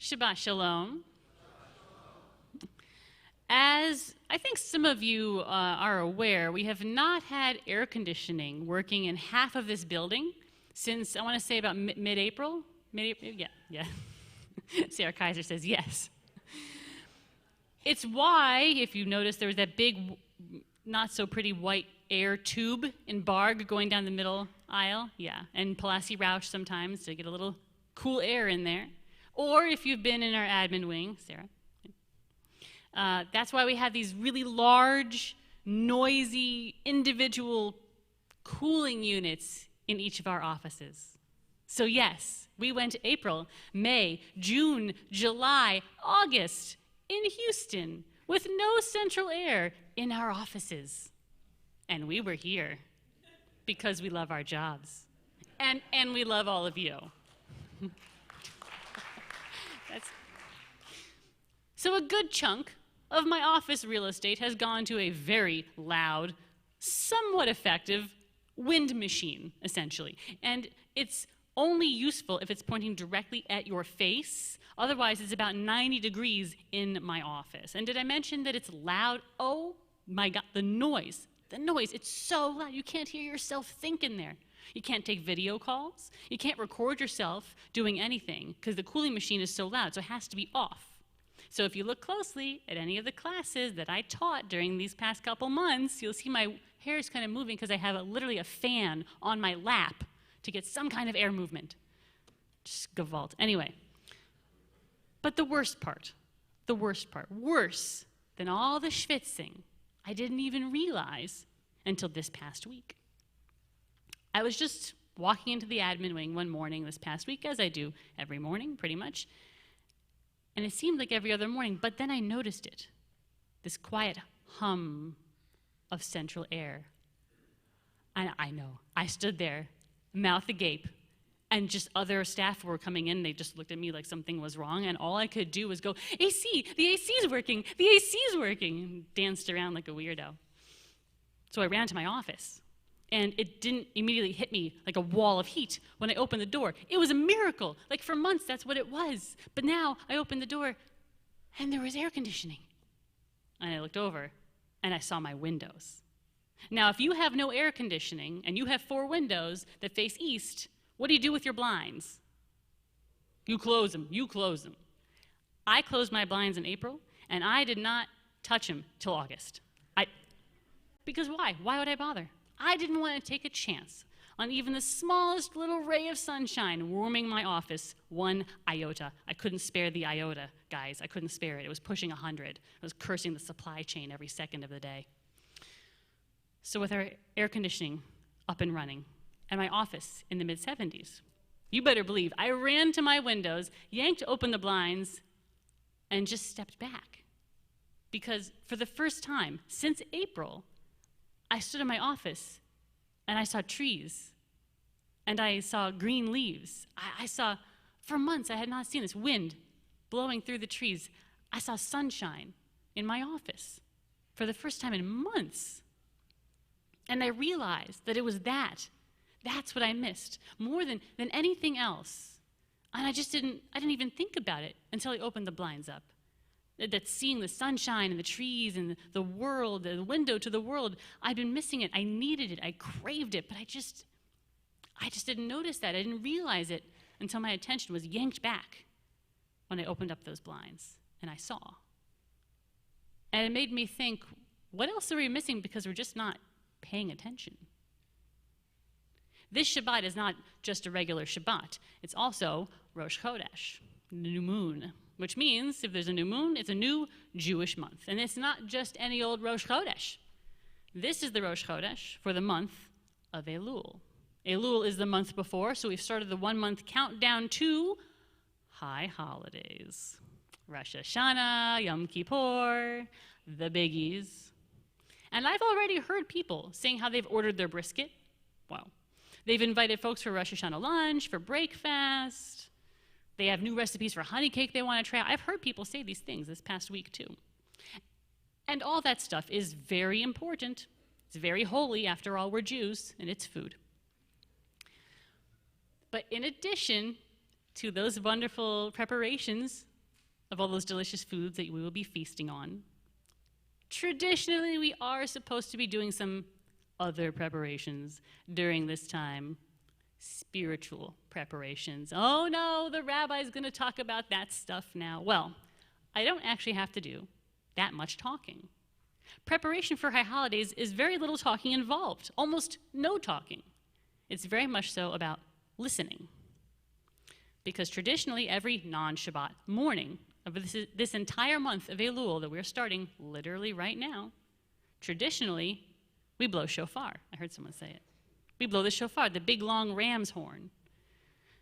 Shabbat Shalom. As I think some of you are aware, we have not had air conditioning working in half of this building since, I want to say, about mid-April. Yeah. Sarah Kaiser says yes. It's why, if you notice, there was that big, not so pretty white air tube in Barg going down the middle aisle. Yeah, and Pulaski Roush sometimes to get a little cool air in there. Or if you've been in our admin wing, Sarah. That's why we have these really large, noisy, individual cooling units in each of our offices. So yes, we went April, May, June, July, August in Houston with no central air in our offices. And we were here because we love our jobs. And we love all of you. So a good chunk of my office real estate has gone to a very loud, somewhat effective wind machine, essentially. And it's only useful if it's pointing directly at your face. Otherwise, it's about 90 degrees in my office. And did I mention that it's loud? Oh my God, the noise, it's so loud. You can't hear yourself think in there. You can't take video calls. You can't record yourself doing anything because the cooling machine is so loud, so it has to be off. So if you look closely at any of the classes that I taught during these past couple months, you'll see my hair is kind of moving because I have literally a fan on my lap to get some kind of air movement. Just gavalt. Anyway, but the worst part, worse than all the schwitzing, I didn't even realize until this past week. I was just walking into the admin wing one morning this past week, as I do every morning, pretty much. And it seemed like every other morning, but then I noticed it, this quiet hum of central air. And I know, I stood there, mouth agape, and just other staff were coming in, they just looked at me like something was wrong, and all I could do was go, AC, the AC's working, the AC's working, and danced around like a weirdo. So I ran to my office. And it didn't immediately hit me like a wall of heat when I opened the door. It was a miracle. Like for months, that's what it was. But now I opened the door and there was air conditioning. And I looked over and I saw my windows. Now, if you have no air conditioning and you have 4 windows that face east, what do you do with your blinds? You close them. I closed my blinds in April and I did not touch them till August. Because why? Why would I bother? I didn't want to take a chance on even the smallest little ray of sunshine warming my office 1 iota. I couldn't spare the iota, guys. I couldn't spare it. It was pushing 100. I was cursing the supply chain every second of the day. So with our air conditioning up and running and my office in the mid-70s, you better believe I ran to my windows, yanked open the blinds, and just stepped back. Because for the first time since April, I stood in my office and I saw trees and I saw green leaves. I saw, for months I had not seen this wind blowing through the trees. I saw sunshine in my office for the first time in months. And I realized that it was that's what I missed more than anything else. And I didn't even think about it until I opened the blinds up. That seeing the sunshine and the trees and the world, the window to the world, I'd been missing it. I needed it. I craved it, but I just didn't notice that. I didn't realize it until my attention was yanked back when I opened up those blinds and I saw. And it made me think, what else are we missing because we're just not paying attention? This Shabbat is not just a regular Shabbat. It's also Rosh Chodesh, the new moon. Which means if there's a new moon, it's a new Jewish month. And it's not just any old Rosh Chodesh. This is the Rosh Chodesh for the month of Elul. Elul is the month before, so we've started the 1-month countdown to high holidays. Rosh Hashanah, Yom Kippur, the biggies. And I've already heard people saying how they've ordered their brisket. Wow. They've invited folks for Rosh Hashanah lunch, for breakfast. They have new recipes for honey cake they want to try. I've heard people say these things this past week too. And all that stuff is very important. It's very holy. After all, we're Jews, and it's food. But in addition to those wonderful preparations of all those delicious foods that we will be feasting on. Traditionally, we are supposed to be doing some other preparations during this time. Spiritual preparations. Oh no, the rabbi's going to talk about that stuff now. Well, I don't actually have to do that much talking. Preparation for high holidays is very little talking involved, almost no talking. It's very much so about listening. Because traditionally, every non-Shabbat morning of this entire month of Elul that we're starting literally right now, traditionally, we blow shofar. I heard someone say it. We blow the shofar, the big long ram's horn.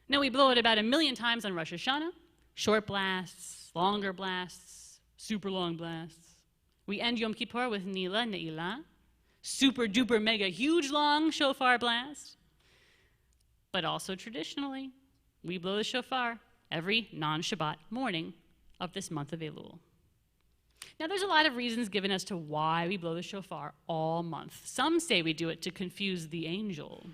Now, we blow it about 1,000,000 times on Rosh Hashanah. Short blasts, longer blasts, super long blasts. We end Yom Kippur with Nila, Ne'ilah, super duper mega huge long shofar blast. But also traditionally, we blow the shofar every non-Shabbat morning of this month of Elul. Now, there's a lot of reasons given as to why we blow the shofar all month. Some say we do it to confuse the angel,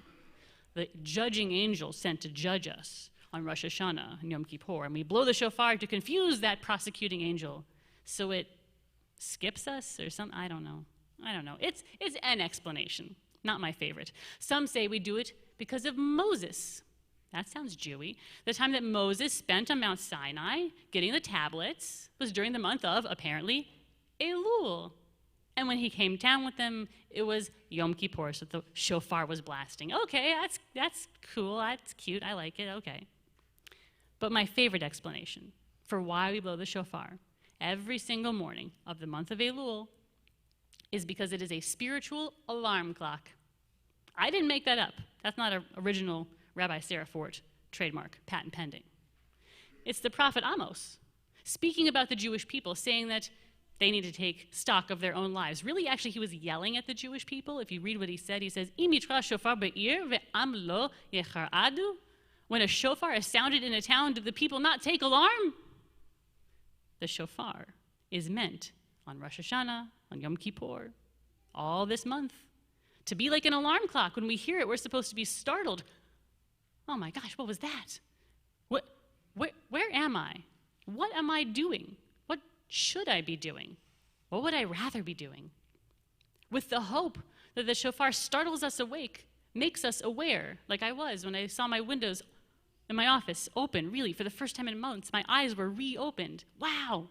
the judging angel sent to judge us on Rosh Hashanah and Yom Kippur. And we blow the shofar to confuse that prosecuting angel so it skips us or something. I don't know. It's an explanation, not my favorite. Some say we do it because of Moses. That sounds Jewy. The time that Moses spent on Mount Sinai getting the tablets was during the month of, apparently, Elul. And when he came down with them, it was Yom Kippur, so the shofar was blasting. Okay, that's cool, that's cute, I like it, okay. But my favorite explanation for why we blow the shofar every single morning of the month of Elul is because it is a spiritual alarm clock. I didn't make that up. That's not an original Rabbi Sarah Fort trademark, patent pending. It's the prophet Amos speaking about the Jewish people, saying that they need to take stock of their own lives. Really, actually, he was yelling at the Jewish people. If you read what he says, Im yitra shofar be'ir ve'am lo yecharadu. When a shofar is sounded in a town, do the people not take alarm? The shofar is meant on Rosh Hashanah, on Yom Kippur, all this month, to be like an alarm clock. When we hear it, we're supposed to be startled. Oh my gosh, what was that? Where am I? What am I doing? What should I be doing? What would I rather be doing? With the hope that the shofar startles us awake, makes us aware, like I was when I saw my windows in my office open, really, for the first time in months. My eyes were reopened. Wow,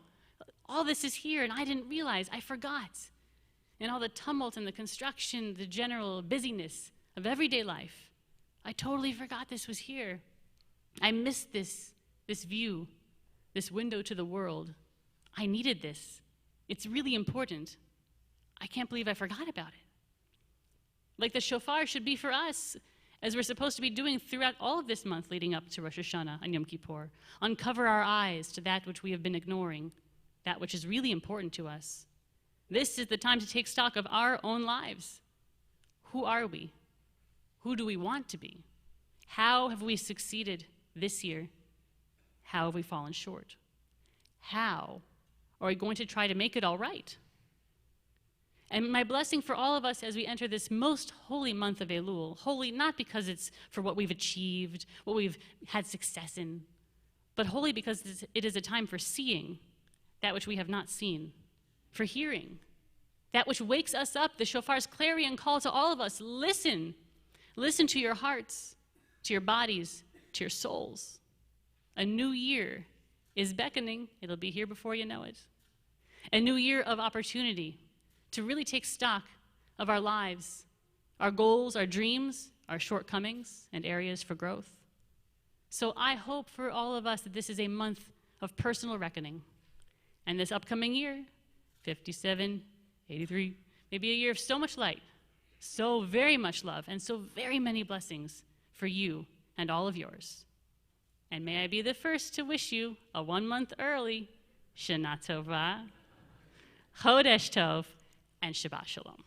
all this is here, and I didn't realize, I forgot. And all the tumult and the construction, the general busyness of everyday life, I totally forgot this was here. I missed this view, this window to the world. I needed this. It's really important. I can't believe I forgot about it. Like the shofar should be for us, as we're supposed to be doing throughout all of this month leading up to Rosh Hashanah and Yom Kippur. Uncover our eyes to that which we have been ignoring, that which is really important to us. This is the time to take stock of our own lives. Who are we? Who do we want to be? How have we succeeded this year? How have we fallen short? How are we going to try to make it all right? And my blessing for all of us as we enter this most holy month of Elul, holy not because it's for what we've achieved, what we've had success in, but holy because it is a time for seeing that which we have not seen, for hearing that which wakes us up, the shofar's clarion call to all of us. Listen. Listen to your hearts, to your bodies, to your souls. A new year is beckoning. It'll be here before you know it. A new year of opportunity to really take stock of our lives, our goals, our dreams, our shortcomings, and areas for growth. So I hope for all of us that this is a month of personal reckoning. And this upcoming year, 57, 83, may be a year of so much light, so very much love, and so very many blessings for you and all of yours. And may I be the first to wish you a 1 month early Shana Tova, Chodesh Tov, and Shabbat Shalom.